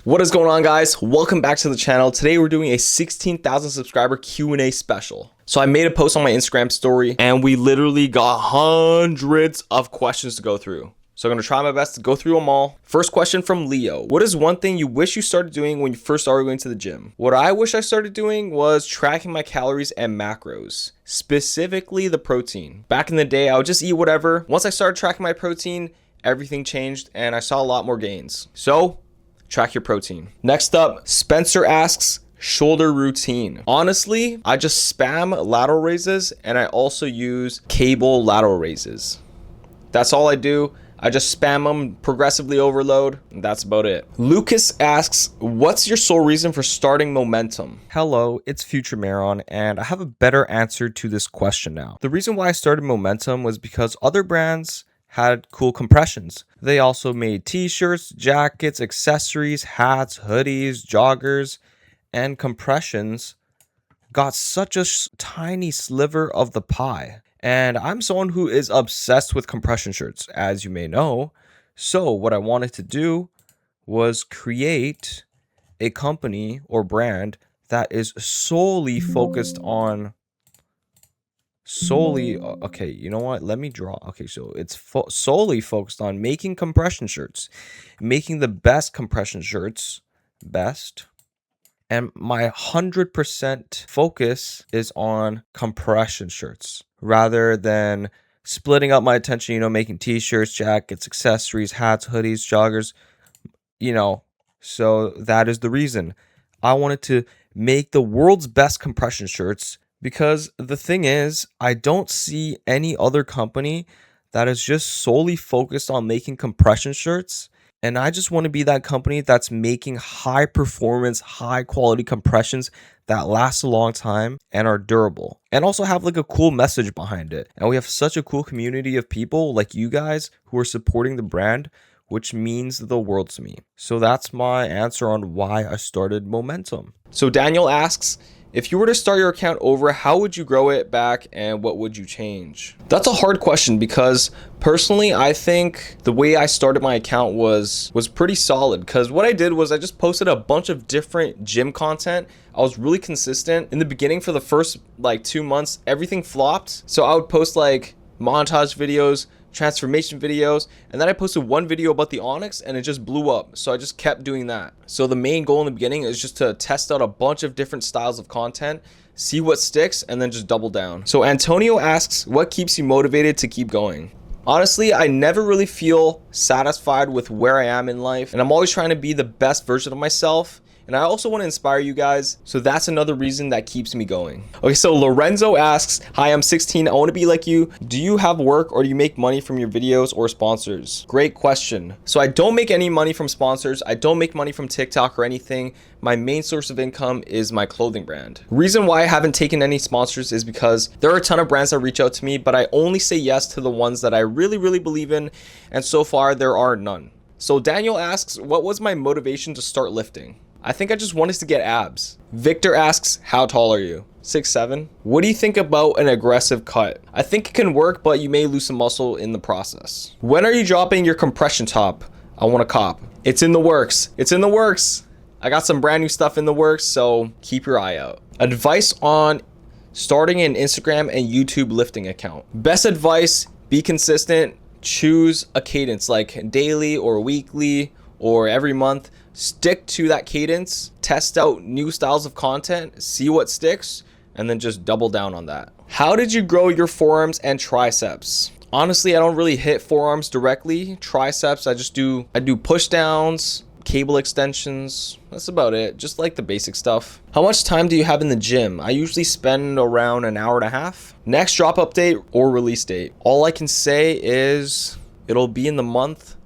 What is going on, guys? Welcome back to the channel. Today we're doing a 16,000 subscriber Q&A special. So I made a post on my Instagram story and we literally got hundreds of questions to go through. So I'm going to try my best to go through them all. First question from Leo. What is one thing you wish you started doing when you first started going to the gym? What I wish I started doing was tracking my calories and macros, specifically the protein. Back in the day, I would just eat whatever. Once I started tracking my protein, everything changed and I saw a lot more gains. So track your protein. Next up, Spencer asks, shoulder routine. Honestly, I just spam lateral raises and I also use cable lateral raises. That's all I do. I just spam them, progressively overload, and that's about it. Lucas asks, what's your sole reason for starting Momentum? Hello, it's Future Maron, and I have a better answer to this question now. The reason why I started Momentum was because other brands had cool compressions. They also made t-shirts, jackets, accessories, hats, hoodies, joggers, and compressions got such a tiny sliver of the pie. And I'm someone who is obsessed with compression shirts, as you may know. So what I wanted to do was create a company or brand that is solely focused on okay, you know what, let me draw. Okay, so it's solely focused on making compression shirts, making the best compression shirts, and my 100% focus is on compression shirts rather than splitting up my attention, making t-shirts, jackets, accessories, hats, hoodies, joggers, so that is the reason I wanted to make the world's best compression shirts. Because the thing is, I don't see any other company that is just solely focused on making compression shirts. And I just want to be that company that's making high performance, high quality compressions that last a long time and are durable. And also have like a cool message behind it. And we have such a cool community of people like you guys who are supporting the brand, which means the world to me. So that's my answer on why I started Momentum. So Daniel asks, if you were to start your account over, how would you grow it back and what would you change? That's a hard question because personally, I think the way I started my account was pretty solid because what I did was I just posted a bunch of different gym content. I was really consistent. In the beginning for the first 2 months, everything flopped. So I would post montage videos, transformation videos, and then I posted one video about the Onyx and it just blew up. So I just kept doing that. So the main goal in the beginning is just to test out a bunch of different styles of content, see what sticks, and then just double down. So Antonio asks, what keeps you motivated to keep going? Honestly, I never really feel satisfied with where I am in life, and I'm always trying to be the best version of myself. And I also want to inspire you guys. So that's another reason that keeps me going. Okay, so Lorenzo asks, hi, I'm 16. I want to be like you. Do you have work or do you make money from your videos or sponsors? Great question. So I don't make any money from sponsors. I don't make money from TikTok or anything. My main source of income is my clothing brand. Reason why I haven't taken any sponsors is because there are a ton of brands that reach out to me, but I only say yes to the ones that I really, really believe in. And so far there are none. So Daniel asks, what was my motivation to start lifting? I think I just wanted to get abs. Victor asks, how tall are you? 6'7". What do you think about an aggressive cut? I think it can work, but you may lose some muscle in the process. When are you dropping your compression top? I want a cop. It's in the works. It's in the works. I got some brand new stuff in the works, so keep your eye out. Advice on starting an Instagram and YouTube lifting account. Best advice, be consistent. Choose a cadence like daily or weekly or every month. Stick to that cadence, test out new styles of content, see what sticks, and then just double down on that. How did you grow your forearms and triceps? Honestly, I don't really hit forearms directly. Triceps, I do push downs, cable extensions. That's about it. Just like the basic stuff. How much time do you have in the gym? I usually spend around an hour and a half. Next drop update or release date. All I can say is it'll be in the month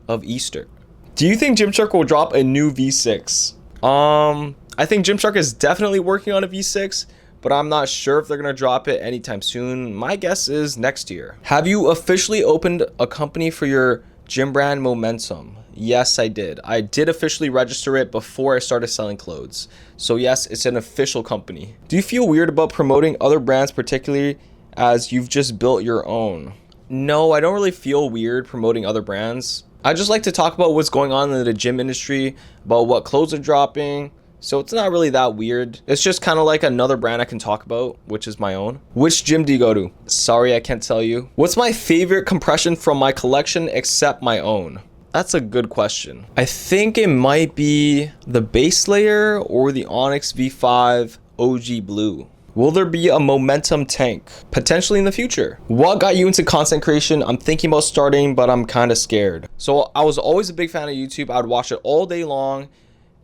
of Easter. Do you think Gymshark will drop a new V6? I think Gymshark is definitely working on a V6, but I'm not sure if they're gonna drop it anytime soon. My guess is next year. Have you officially opened a company for your gym brand Momentum? Yes, I did. I did officially register it before I started selling clothes. So yes, it's an official company. Do you feel weird about promoting other brands, particularly as you've just built your own? No, I don't really feel weird promoting other brands. I just like to talk about what's going on in the gym industry, about what clothes are dropping. So it's not really that weird. It's just kind of like another brand I can talk about, which is my own. Which gym do you go to? Sorry, I can't tell you. What's my favorite compression from my collection except my own? That's a good question. I think it might be the base layer or the Onyx V5 OG Blue. Will there be a momentum tank? Potentially in the future. What got you into content creation? I'm thinking about starting, but I'm kind of scared. So I was always a big fan of YouTube. I'd watch it all day long.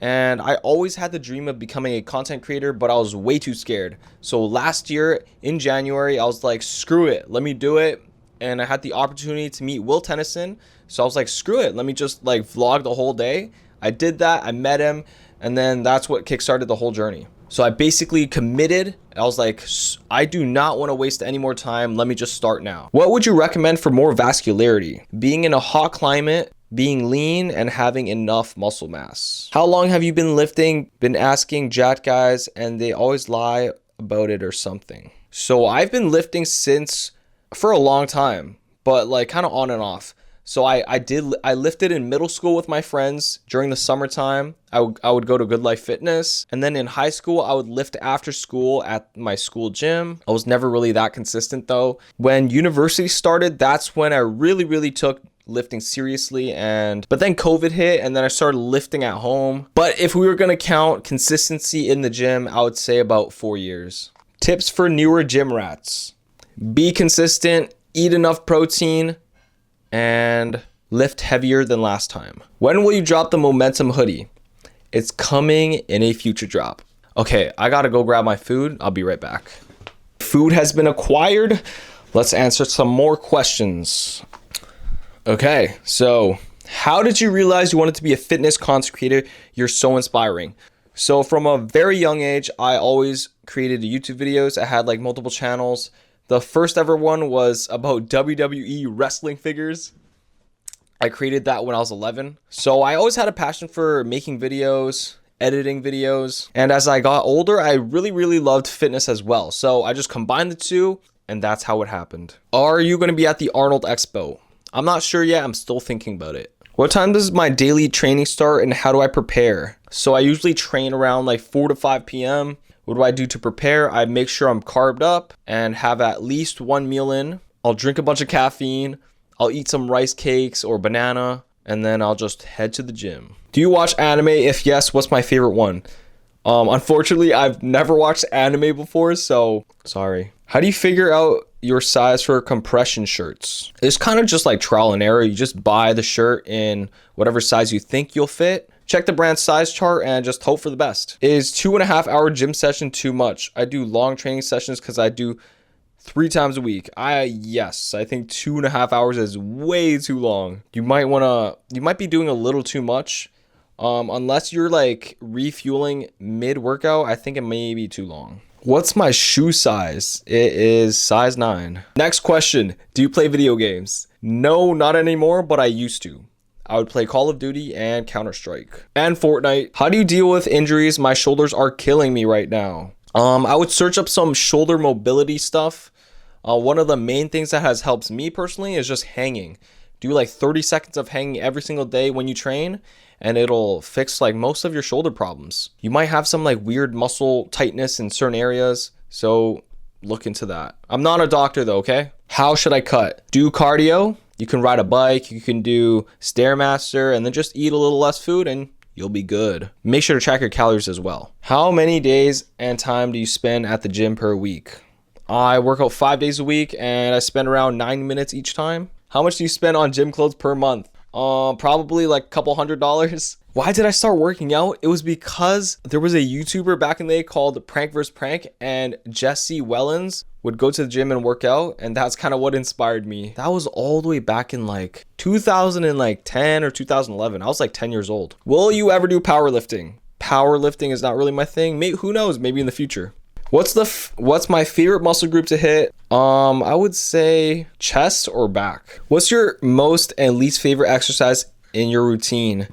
And I always had the dream of becoming a content creator, but I was way too scared. So last year in January, I was like, screw it, let me do it. And I had the opportunity to meet Will Tennyson. So I was like, screw it, let me just like vlog the whole day. I did that, I met him, and then that's what kickstarted the whole journey. So I basically committed. I was like, I do not want to waste any more time. Let me just start now. What would you recommend for more vascularity? Being in a hot climate, being lean, and having enough muscle mass. How long have you been lifting? Been asking jacked guys and they always lie about it or something. So I've been lifting for a long time, but like kind of on and off. So I lifted in middle school with my friends during the summertime. I would go to Good Life Fitness. And then in high school, I would lift after school at my school gym. I was never really that consistent though. When university started, that's when I really took lifting seriously. But then COVID hit and then I started lifting at home. But if we were going to count consistency in the gym, I would say about 4 years. Tips for newer gym rats. Be consistent, eat enough protein, and lift heavier than last time. When will you drop the Momentum hoodie? It's coming in a future drop. Okay, I gotta go grab my food. I'll be right back. Food has been acquired. Let's answer some more questions. Okay, so how did you realize you wanted to be a fitness content creator? You're so inspiring. So from a very young age, I always created YouTube videos. I had like multiple channels. The first ever one was about WWE wrestling figures. I created that when I was 11. So I always had a passion for making videos, editing videos. And as I got older, I really loved fitness as well. So I just combined the two and that's how it happened. Are you going to be at the Arnold Expo? I'm not sure yet. I'm still thinking about it. What time does my daily training start and how do I prepare? So I usually train around like 4 to 5 p.m. What do I do to prepare? I make sure I'm carbed up and have at least one meal in. I'll drink a bunch of caffeine. I'll eat some rice cakes or banana, and then I'll just head to the gym. Do you watch anime? If yes, what's my favorite one? Unfortunately, I've never watched anime before, so sorry. How do you figure out your size for compression shirts? It's kind of just like trial and error. You just buy the shirt in whatever size you think you'll fit. Check the brand size chart and just hope for the best. Is 2.5 hour gym session too much? I do long training sessions because I do 3 times a week. Yes, I think 2.5 hours is way too long. You might be doing a little too much. Unless you're like refueling mid workout, I think it may be too long. What's my shoe size? It is size 9. Next question. Do you play video games? No, not anymore, but I used to. I would play Call of Duty and Counter-Strike and Fortnite. How do you deal with injuries? My shoulders are killing me right now. I would search up some shoulder mobility stuff. One of the main things that has helped me personally is just hanging. Do like 30 seconds of hanging every single day when you train, and it'll fix like most of your shoulder problems. You might have some like weird muscle tightness in certain areas, so look into that. I'm not a doctor though, okay? How should I cut? Do cardio. You can ride a bike, you can do Stairmaster, and then just eat a little less food and you'll be good. Make sure to track your calories as well. How many days and time do you spend at the gym per week? I work out 5 days a week and I spend around 9 minutes each time. How much do you spend on gym clothes per month? Probably like a couple $100. Why did I start working out? It was because there was a YouTuber back in the day called Prank vs. Prank, and Jesse Wellens would go to the gym and work out, and that's kind of what inspired me. That was all the way back in like 2010 or 2011. I was like 10 years old. Will you ever do powerlifting? Powerlifting is not really my thing. Maybe, who knows? Maybe in the future. What's my favorite muscle group to hit? I would say chest or back. What's your most and least favorite exercise in your routine?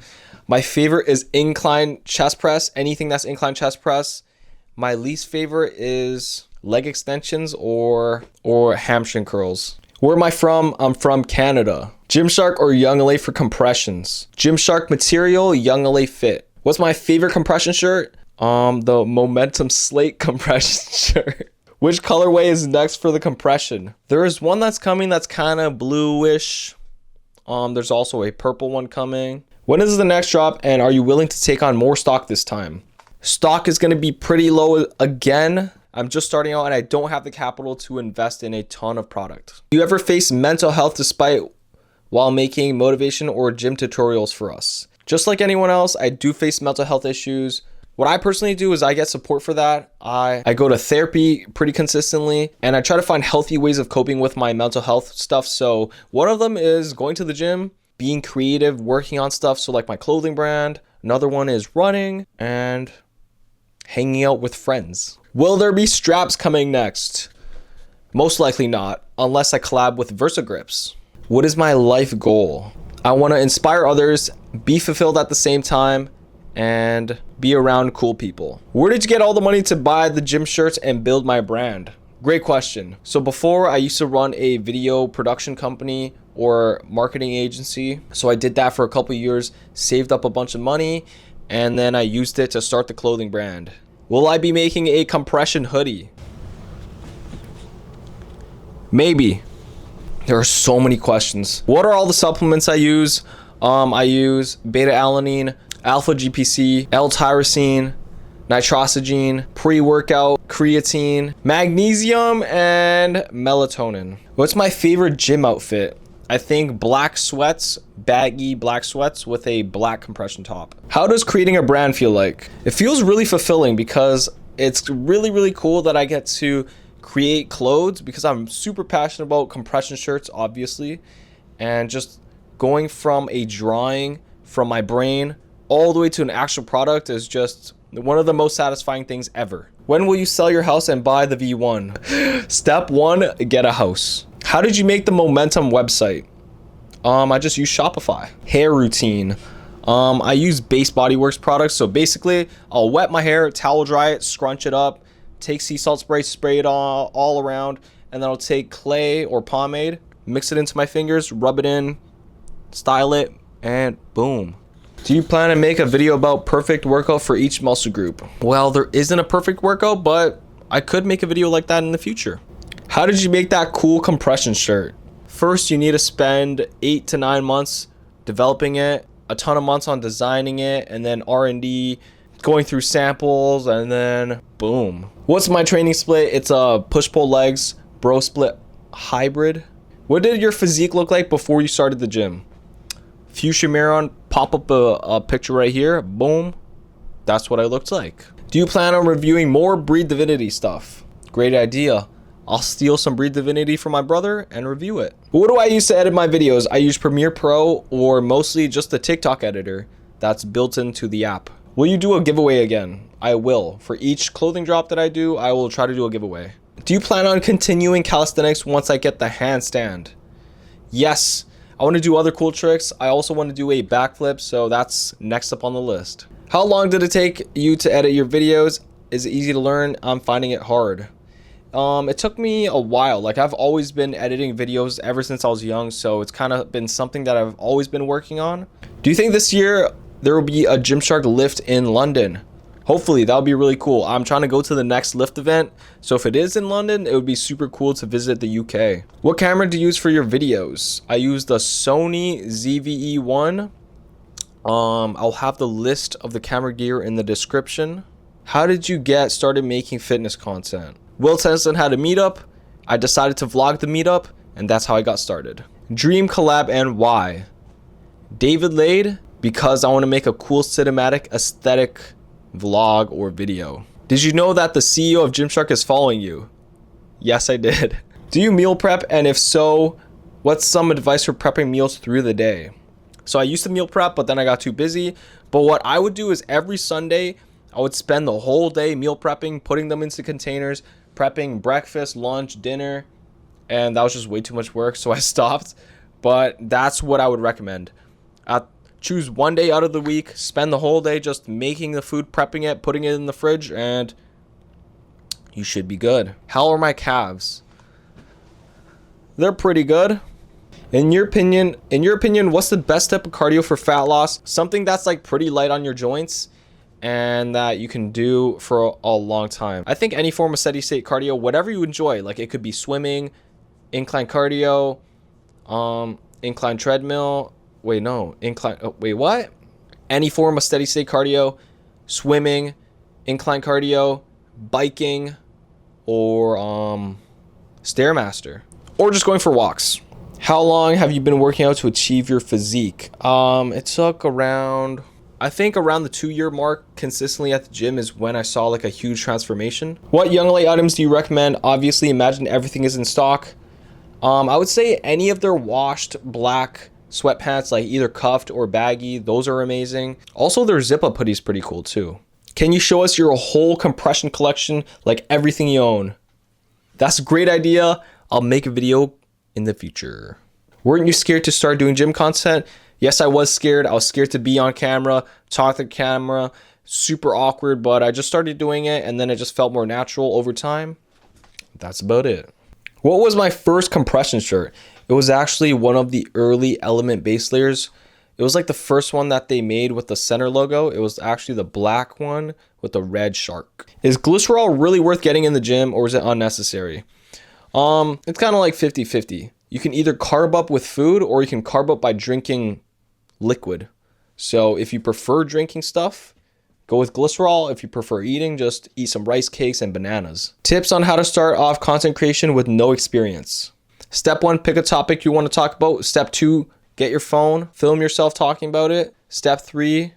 My favorite is incline chest press. Anything that's incline chest press. My least favorite is leg extensions or hamstring curls. Where am I from? I'm from Canada. Gymshark or Young LA for compressions? Gymshark material, Young LA fit. What's my favorite compression shirt? The Momentum Slate compression shirt. Which colorway is next for the compression? There is one that's coming that's kind of bluish. There's also a purple one coming. When is the next drop, and are you willing to take on more stock this time? Stock is going to be pretty low again. I'm just starting out and I don't have the capital to invest in a ton of product. Do you ever face mental health despite while making motivation or gym tutorials for us? Just like anyone else, I do face mental health issues. What I personally do is I get support for that. I go to therapy pretty consistently and I try to find healthy ways of coping with my mental health stuff. So one of them is going to the gym, being creative, working on stuff. So like my clothing brand. Another one is running and hanging out with friends. Will there be straps coming next? Most likely not, unless I collab with VersaGrips. What is my life goal? I want to inspire others, be fulfilled at the same time, and be around cool people. Where did you get all the money to buy the gym shirts and build my brand? Great question. So before, I used to run a video production company or marketing agency. So I did that for a couple of years, saved up a bunch of money, and then I used it to start the clothing brand. Will I be making a compression hoodie? Maybe. There are so many questions. What are all the supplements I use? I use beta-alanine, alpha-GPC, L-tyrosine, nitrosogene, pre-workout, creatine, magnesium, and melatonin. What's my favorite gym outfit? I think black sweats, baggy black sweats with a black compression top. How does creating a brand feel like? It feels really fulfilling because it's really cool that I get to create clothes because I'm super passionate about compression shirts, obviously, and just going from a drawing from my brain all the way to an actual product is just one of the most satisfying things ever. When will you sell your house and buy the V1? Step 1, get a house. How did you make the Momentum website? I just use Shopify. Hair routine. I use Base Body Works products. So basically, I'll wet my hair, towel dry it, scrunch it up, take sea salt spray, spray it all around, and then I'll take clay or pomade, mix it into my fingers, rub it in, style it, and boom. Do you plan to make a video about perfect workout for each muscle group? Well, there isn't a perfect workout, but I could make a video like that in the future. How did you make that cool compression shirt? First, you need to spend 8 to 9 months developing it, a ton of months on designing it, and then R&D, going through samples, and then boom. What's my training split? It's a push-pull legs, bro split hybrid. What did your physique look like before you started the gym? Fuchsia Maron, pop up a picture right here. Boom. That's what I looked like. Do you plan on reviewing more Breed Divinity stuff? Great idea. I'll steal some Breed Divinity from my brother and review it. What do I use to edit my videos? I use Premiere Pro or mostly just the TikTok editor that's built into the app. Will you do a giveaway again? I will. For each clothing drop that I do, I will try to do a giveaway. Do you plan on continuing calisthenics once I get the handstand? Yes. I want to do other cool tricks. I also want to do a backflip, so that's next up on the list. How long did it take you to edit your videos? Is it easy to learn? I'm finding it hard. It took me a while. Like, I've always been editing videos ever since I was young, so it's kind of been something that I've always been working on. Do you think this year there will be a Gymshark lift in London? Hopefully, that would be really cool. I'm trying to go to the next lift event, so if it is in London, it would be super cool to visit the UK. What camera do you use for your videos? I use the Sony ZV-E1. I'll have the list of the camera gear in the description. How did you get started making fitness content? Will Tennyson had a meetup. I decided to vlog the meetup, and that's how I got started. Dream collab and why? David Lade, because I want to make a cool cinematic aesthetic vlog or video. Did you know that the CEO of Gymshark is following you? Yes, I did. Do you meal prep? And if so, what's some advice for prepping meals through the day? So I used to meal prep, but then I got too busy. But what I would do is every Sunday, I would spend the whole day meal prepping, putting them into containers, prepping breakfast, lunch, dinner, and that was just way too much work, so I stopped. But that's what I would recommend. Choose one day out of the week, spend the whole day just making the food, prepping it, putting it in the fridge, and you should be good. How are my calves? They're pretty good. In your opinion, what's the best type of cardio for fat loss? Something that's like pretty light on your joints and that you can do for a long time. I think any form of steady state cardio, whatever you enjoy, like it could be swimming, incline cardio, incline treadmill. Wait, no, incline. Oh, wait, what? Any form of steady state cardio, swimming, incline cardio, biking, or Stairmaster, or just going for walks. How long have you been working out to achieve your physique? It took around, I think around the 2-year mark consistently at the gym is when I saw like a huge transformation. What Young LA items do you recommend? Obviously, imagine everything is in stock. I would say any of their washed black sweatpants, like either cuffed or baggy, those are amazing. Also, their zip-up hoodie is pretty cool too. Can you show us your whole compression collection, like everything you own? That's a great idea. I'll make a video in the future. Weren't you scared to start doing gym content? Yes, I was scared. I was scared to be on camera, talk to the camera, super awkward, but I just started doing it and then it just felt more natural over time. That's about it. What was my first compression shirt? It was actually one of the early Element base layers. It was like the first one that they made with the center logo. It was actually the black one with the red shark. Is glycerol really worth getting in the gym or is it unnecessary? It's kind of like 50-50. You can either carb up with food or you can carb up by drinking liquid. So if you prefer drinking stuff, go with glycerol. If you prefer eating, just eat some rice cakes and bananas. Tips on how to start off content creation with no experience. Step 1, pick a topic you want to talk about. Step 2, get your phone, film yourself talking about it. Step 3,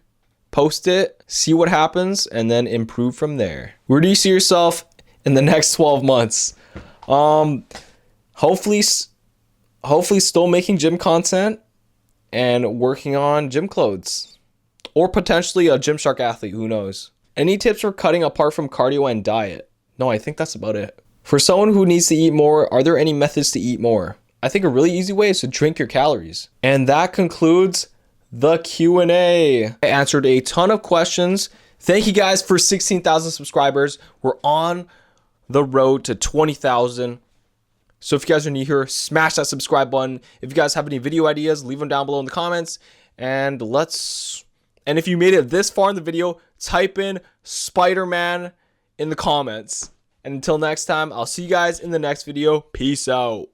post it, see what happens, and then improve from there. Where do you see yourself in the next 12 months? Hopefully still making gym content and working on gym clothes, or potentially a Gymshark athlete, who knows. Any tips for cutting apart from cardio and diet? No, I think that's about it. For someone who needs to eat more, are there any methods to eat more? I think a really easy way is to drink your calories. And that concludes the Q&A. I answered a ton of questions. Thank you guys for 16,000 subscribers. We're on the road to 20,000. So if you guys are new here, smash that subscribe button. If you guys have any video ideas, leave them down below in the comments. And if you made it this far in the video, type in Spider-Man in the comments. And until next time, I'll see you guys in the next video. Peace out.